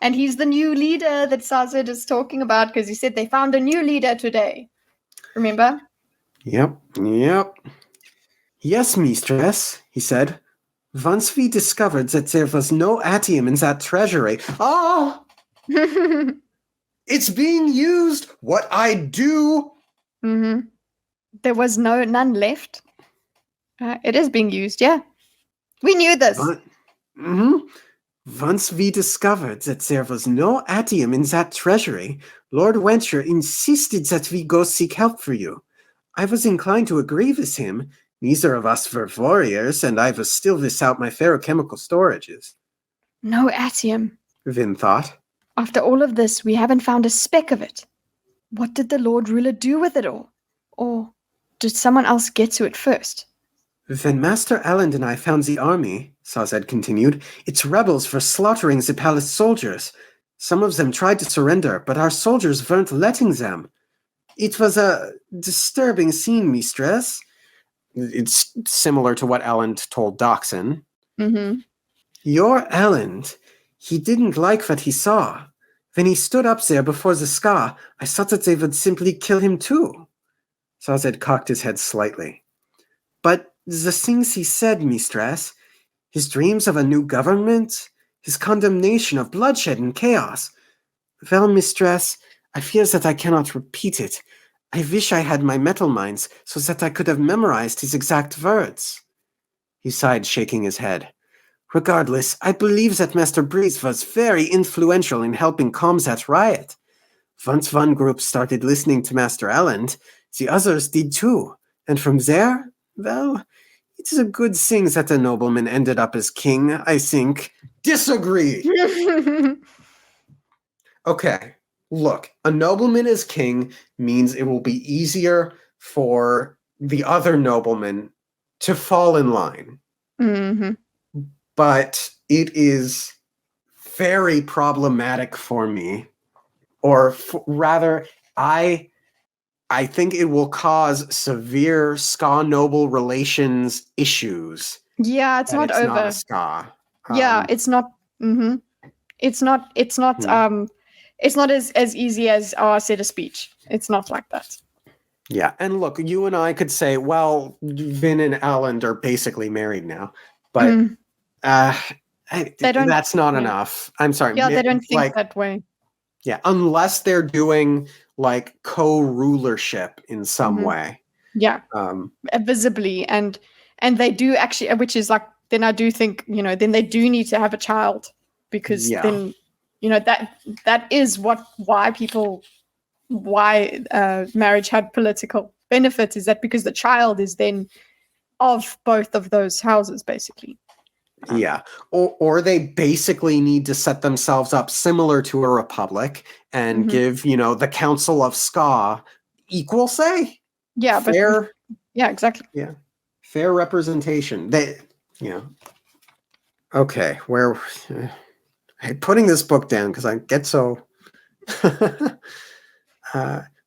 And he's the new leader that Sazed is talking about, because he said they found a new leader today. Remember? Yep. Yes, mistress, he said. Once we discovered that there was no atium in that treasury. Ah! It's being used! What I do! Mm-hmm. There was none left. It is being used, yeah. We knew this. Once we discovered that there was no atium in that treasury, Lord Wencher insisted that we go seek help for you. I was inclined to agree with him. Neither of us were warriors, and I was still without my ferrochemical storages. No atium. Vin thought. After all of this, we haven't found a speck of it. What did the Lord Ruler do with it all? Or did someone else get to it first? When Master Elend and I found the army, Sazed continued, its rebels were slaughtering the palace soldiers. Some of them tried to surrender, but our soldiers weren't letting them. It was a disturbing scene, mistress. It's similar to what Elend told Doxon. Mm-hmm. Your Elend, he didn't like what he saw. When he stood up there before the Ska, I thought that they would simply kill him too. Sazed cocked his head slightly. But the things he said, mistress, his dreams of a new government, his condemnation of bloodshed and chaos. Well, mistress, I fear that I cannot repeat it. I wish I had my metal minds so that I could have memorized his exact words. He sighed, shaking his head. Regardless, I believe that Master Breeze was very influential in helping calm that riot. Once one group started listening to Master Elend, the others did too. And from there, well, it is a good thing that the nobleman ended up as king, I think. Disagree! Okay, look, a nobleman as king means it will be easier for the other noblemen to fall in line. Mm-hmm. But it is very problematic for me. Or rather, I think it will cause severe Ska-noble relations issues. Yeah, it's not over. Not a Ska. Yeah, it's not. Mm-hmm. It's not. It's not as easy as I said a speech. It's not like that. Yeah, and look, you and I could say, well, Vin and Elend are basically married now, but that's not enough. I'm sorry. Yeah, they don't think that way. Yeah, unless they're doing like co-rulership in some way. Yeah, visibly, and they do actually, which is like, then I do think, then they do need to have a child, because then, that is why marriage had political benefits, is that because the child is then of both of those houses, basically. Yeah, or they basically need to set themselves up similar to a republic and give, the Council of Ska equal say. Yeah, fair. Yeah, exactly. Yeah, fair representation. Okay, where... putting this book down because I get so...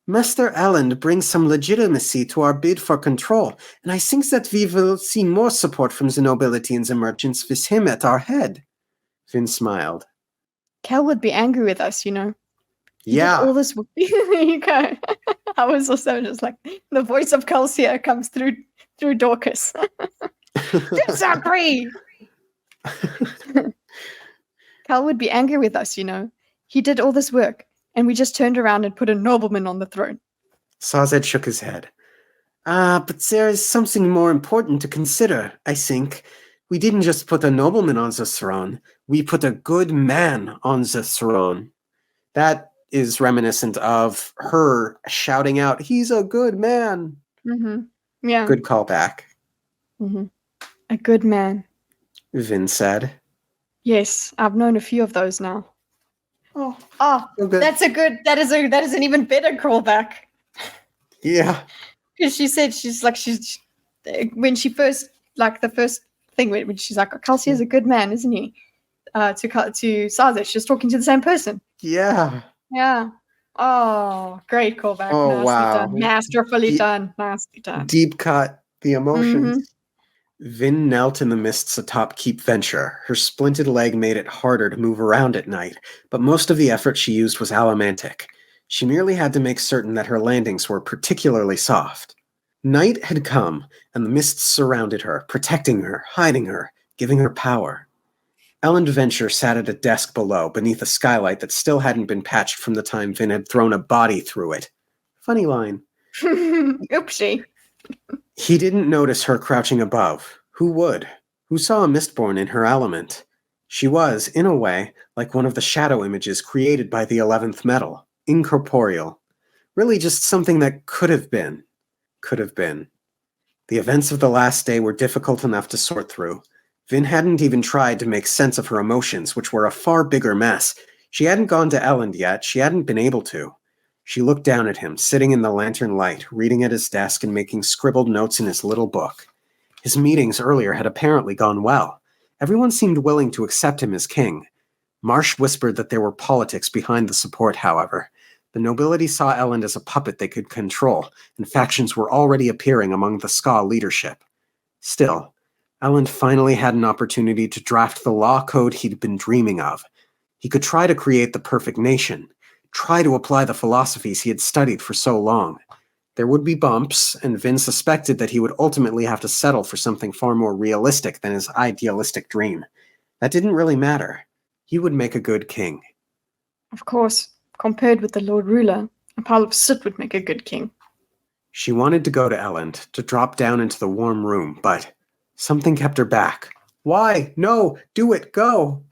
Master Elend brings some legitimacy to our bid for control, and I think that we will see more support from the nobility and the merchants with him at our head. Vin smiled. Cal would be angry with us, He did all this work. I was also just like, the voice of Calcia comes through Dorkus. Disagree! Cal would be angry with us, He did all this work, and we just turned around and put a nobleman on the throne. Sazed shook his head. But there is something more important to consider, I think. We didn't just put a nobleman on the throne. We put a good man on the throne. That is reminiscent of her shouting out, "He's a good man." Mm-hmm. Yeah. Good callback. Mm-hmm. A good man. Vin said. Yes, I've known a few of those now. Oh, that is an even better callback. Yeah. Because she said when she first, like the first thing when she's like, Calcia is a good man, isn't he? To Sazed, she's talking to the same person. Yeah. Yeah. Oh, great callback. Oh, nicely wow. done. Masterfully done. Nicely done. Deep cut. The emotions. Vin knelt in the mists atop Keep Venture. Her splinted leg made it harder to move around at night, but most of the effort she used was allomantic. She merely had to make certain that her landings were particularly soft. Night had come, and the mists surrounded her, protecting her, hiding her, giving her power. Elend Venture sat at a desk below, beneath a skylight that still hadn't been patched from the time Vin had thrown a body through it. Funny line. Oopsie. He didn't notice her crouching above. Who would? Who saw a Mistborn in her element? She was, in a way, like one of the shadow images created by the 11th metal. Incorporeal. Really just something that could have been. Could have been. The events of the last day were difficult enough to sort through. Vin hadn't even tried to make sense of her emotions, which were a far bigger mess. She hadn't gone to Elend yet. She hadn't been able to. She looked down at him, sitting in the lantern light, reading at his desk and making scribbled notes in his little book. His meetings earlier had apparently gone well. Everyone seemed willing to accept him as king. Marsh whispered that there were politics behind the support, however. The nobility saw Elend as a puppet they could control, and factions were already appearing among the Ska leadership. Still, Elend finally had an opportunity to draft the law code he'd been dreaming of. He could try to create the perfect nation, try to apply the philosophies he had studied for so long. There would be bumps, and Vin suspected that he would ultimately have to settle for something far more realistic than his idealistic dream. That didn't really matter. He would make a good king. Of course, compared with the Lord Ruler, a pile of soot would make a good king. She wanted to go to Elend, to drop down into the warm room, but something kept her back. Why? No! Do it! Go!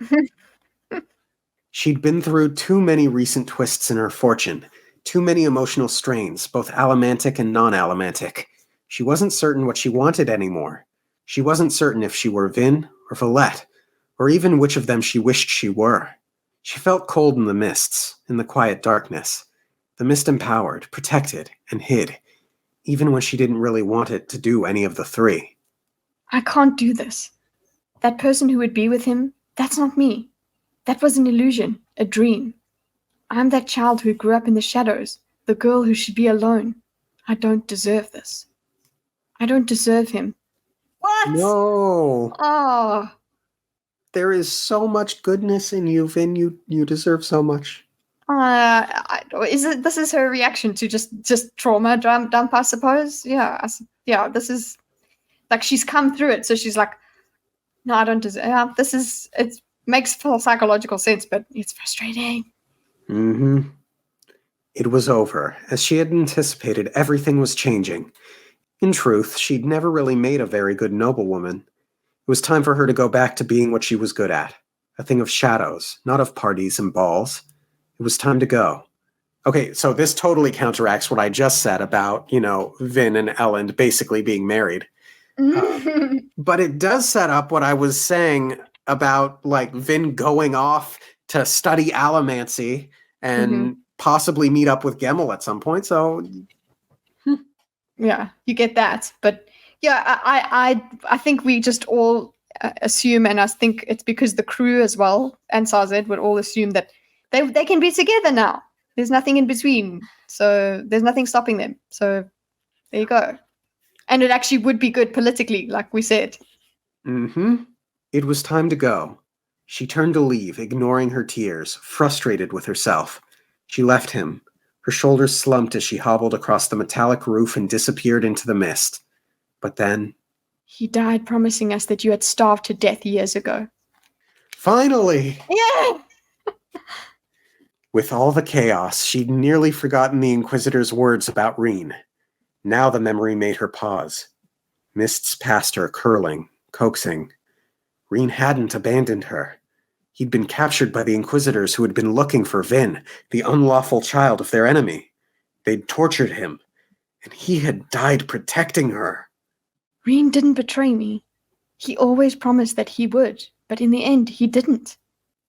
She'd been through too many recent twists in her fortune, too many emotional strains, both allomantic and non-allomantic. She wasn't certain what she wanted anymore. She wasn't certain if she were Vin or Valette, or even which of them she wished she were. She felt cold in the mists, in the quiet darkness. The mist empowered, protected, and hid, even when she didn't really want it to do any of the three. I can't do this. That person who would be with him, that's not me. That was an illusion, a dream. I'm that child who grew up in the shadows, the girl who should be alone. I don't deserve this. I don't deserve him. What? No! Oh. There is so much goodness in you, Vin. You deserve so much. This is her reaction to just trauma dump, I suppose? Yeah, this is... Like, she's come through it, so she's like, no, I don't deserve... it makes full psychological sense, but it's frustrating. Mm-hmm. It was over. As she had anticipated, everything was changing. In truth, she'd never really made a very good noblewoman. It was time for her to go back to being what she was good at. A thing of shadows, not of parties and balls. It was time to go. Okay, so this totally counteracts what I just said about, Vin and Elend basically being married. But it does set up what I was saying about, like, Vin going off to study allomancy and possibly meet up with Gemmel at some point, so... Yeah, you get that. But, yeah, I think we just all assume, and I think it's because the crew as well and Sazed would all assume that they can be together now. There's nothing in between, so there's nothing stopping them. So there you go. And it actually would be good politically, like we said. Mm-hmm. It was time to go. She turned to leave, ignoring her tears, frustrated with herself. She left him. Her shoulders slumped as she hobbled across the metallic roof and disappeared into the mist. But then... He died promising us that you had starved to death years ago. Finally! Yeah! With all the chaos, she'd nearly forgotten the Inquisitor's words about Reen. Now the memory made her pause. Mists passed her, curling, coaxing. Reen hadn't abandoned her. He'd been captured by the Inquisitors who had been looking for Vin, the unlawful child of their enemy. They'd tortured him, and he had died protecting her. Reen didn't betray me. He always promised that he would, but in the end, he didn't.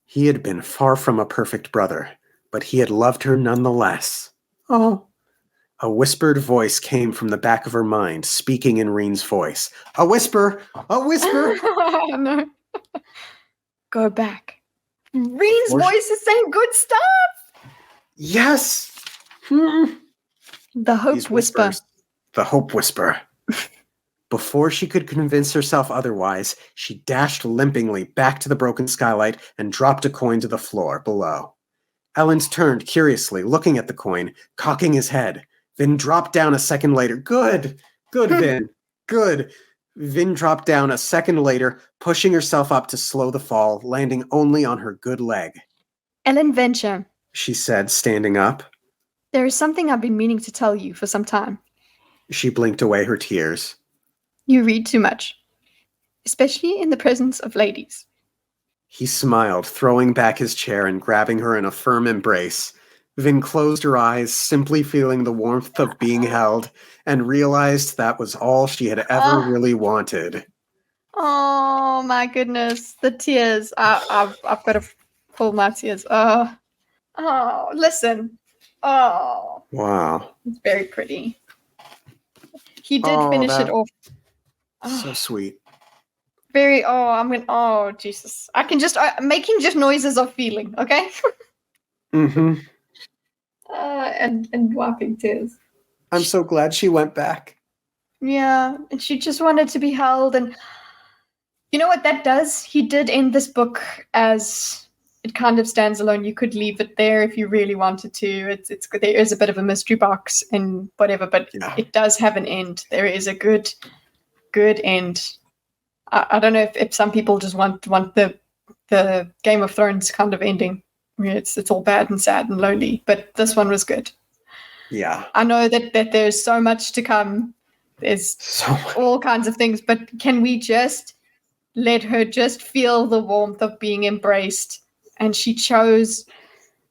He had been far from a perfect brother, but he had loved her nonetheless. Oh. A whispered voice came from the back of her mind, speaking in Reen's voice. A whisper! A whisper! No. Go back. Reen's voice is saying good stuff! Yes! The hope whisper. The hope whisper. Before she could convince herself otherwise, she dashed limpingly back to the broken skylight and dropped a coin to the floor below. Ellens turned curiously, looking at the coin, cocking his head. Vin dropped down a second later. Good! Good, Vin. Good. Vin dropped down a second later, pushing herself up to slow the fall, landing only on her good leg. Ellen Venture, she said, standing up. There is something I've been meaning to tell you for some time. She blinked away her tears. You read too much, especially in the presence of ladies. He smiled, throwing back his chair and grabbing her in a firm embrace. Vin closed her eyes, simply feeling the warmth of being held, and realized that was all she had ever really wanted. Oh my goodness, the tears. I've got to pull my tears. Oh, listen. Oh. Wow. It's very pretty. He did finish it off. So sweet. Very, Jesus. I can just, making just noises of feeling, okay? Mm-hmm. And wiping tears. I'm so glad she went back. Yeah, and she just wanted to be held. And you know what that does? He did end this book as it kind of stands alone. You could leave it there if you really wanted to. It's there is a bit of a mystery box and whatever, but It does have an end. There is a good end. I don't know if some people just want the Game of Thrones kind of ending. It's all bad and sad and lonely, but this one was good. Yeah. I know that there's so much to come. There's all kinds of things, but can we just let her just feel the warmth of being embraced? And she chose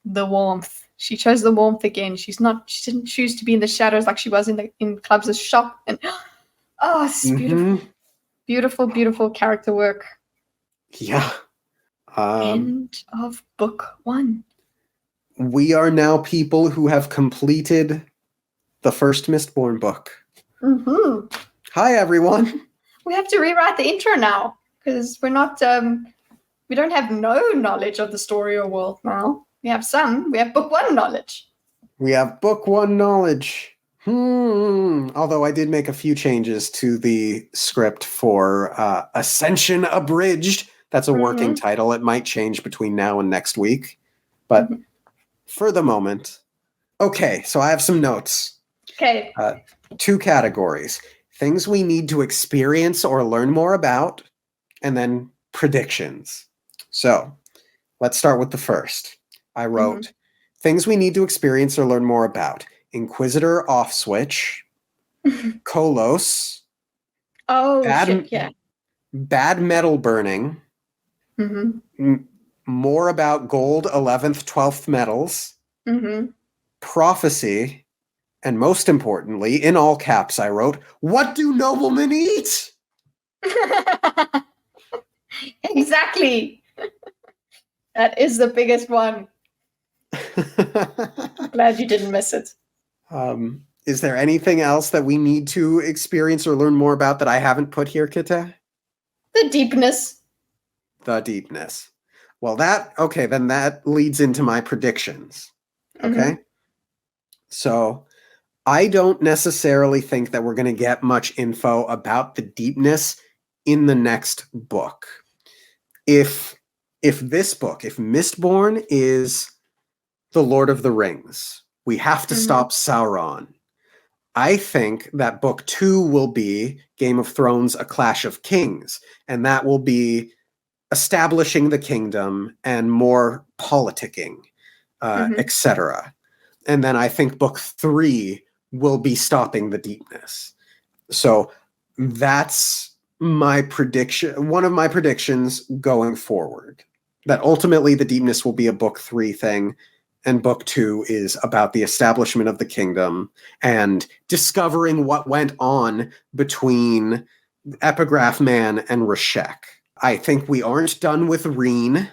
the warmth. She chose the warmth again. She didn't choose to be in the shadows like she was in Clubs' shop. And it's beautiful. Beautiful, beautiful character work. Yeah. End of book 1. We are now people who have completed the first Mistborn book. Mm-hmm. Hi, everyone. We have to rewrite the intro now because we're not. We don't have no knowledge of the story or world now. We have some. We have book 1 knowledge. We have book 1 knowledge. Although I did make a few changes to the script for Ascension Abridged. That's a working title. It might change between now and next week. But for the moment. Okay, so I have some notes. Okay. 2 categories. Things we need to experience or learn more about. And then predictions. So let's start with the first. I wrote, things we need to experience or learn more about. Inquisitor off switch, Kolos, bad metal burning, more about gold 11th, 12th metals, prophecy, and most importantly, in all caps, I wrote, what do noblemen eat? Exactly. That is the biggest one. Glad you didn't miss it. Is there anything else that we need to experience or learn more about that I haven't put here, Kitteh? The deepness. The deepness. Well, then that leads into my predictions. Okay? Mm-hmm. So I don't necessarily think that we're going to get much info about the deepness in the next book. If this book, if Mistborn is the Lord of the Rings, we have to stop Sauron. I think that book 2 will be Game of Thrones, A Clash of Kings, and that will be establishing the kingdom and more politicking, etc. And then I think book 3 will be stopping the deepness. So that's my prediction, one of my predictions going forward, that ultimately the deepness will be a book 3 thing, and book 2 is about the establishment of the kingdom and discovering what went on between Epigraph Man and Rashek. I think we aren't done with Reen.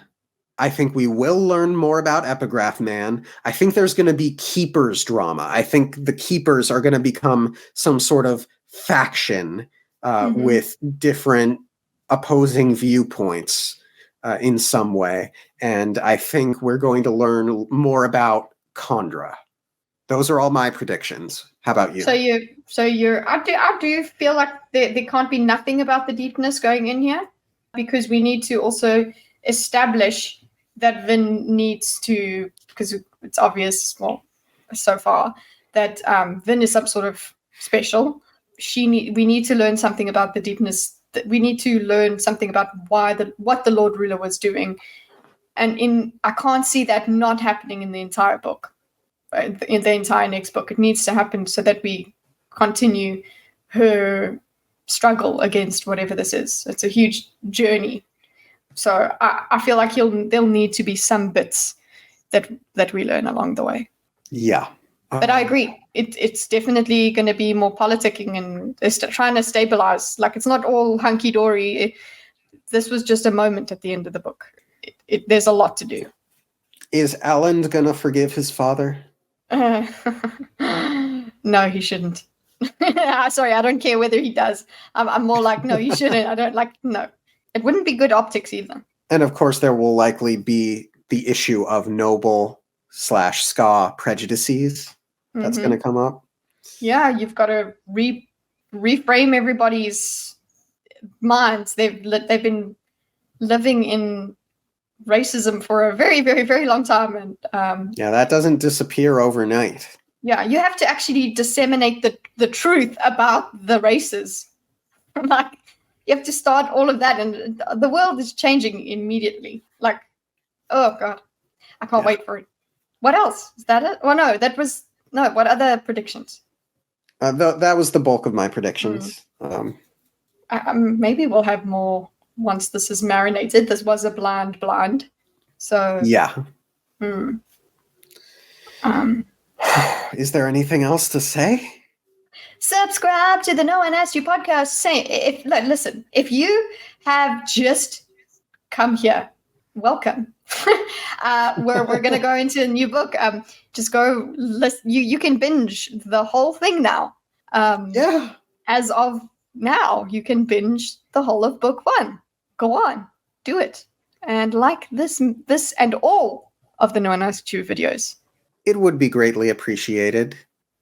I think we will learn more about Epigraph Man. I think there's going to be Keepers drama. I think the Keepers are going to become some sort of faction with different opposing viewpoints in some way. And I think we're going to learn more about Khandra. Those are all my predictions. How about you? I do feel like there can't be nothing about the deepness going in here, because we need to also establish that Vin needs to, because it's obvious, well, so far, that Vin is some sort of special. We need to learn something about the deepness. We need to learn something about what the Lord Ruler was doing. And I can't see that not happening in the entire book, in the entire next book. It needs to happen so that we continue her struggle against whatever this is. It's a huge journey. So I feel like there'll need to be some bits that we learn along the way. Yeah. But I agree. It's definitely going to be more politicking and trying to stabilize. Like, it's not all hunky-dory. This was just a moment at the end of the book. There's a lot to do. Is Alan going to forgive his father? No, he shouldn't. Sorry, I don't care whether he does. I'm more like, no, he shouldn't. I don't like, no. It wouldn't be good optics either. And of course, there will likely be the issue of noble/ska prejudices that's going to come up. Yeah, you've got to reframe everybody's minds. They've been living in racism for a very, very, very long time, and yeah, that doesn't disappear overnight. Yeah, you have to actually disseminate the truth about the races. Like, you have to start all of that, and the world is changing immediately. Like, oh god, I can't wait for it. What else? Is that it? Oh no, what other predictions? That was the bulk of my predictions. Maybe we'll have more once this is marinated. This was a blind. So yeah. Is there anything else to say? Subscribe to the No One Asked You podcast. Listen, if you have just come here, welcome. We're going to go into a new book. Just go listen. You can binge the whole thing now. Yeah. As of now, you can binge the whole of book 1. Go on, do it, and like this and all of the No One Asked You videos. It would be greatly appreciated.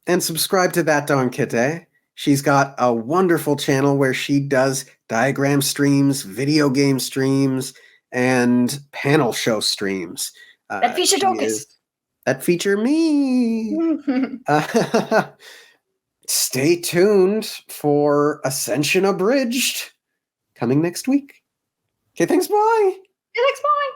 And subscribe to ThatDarnKitteh. She's got a wonderful channel where she does diagram streams, video game streams, and panel show streams. That feature Dorkus. That feature me. Stay tuned for Ascension Abridged coming next week. Okay, thanks, bye. Thanks, bye.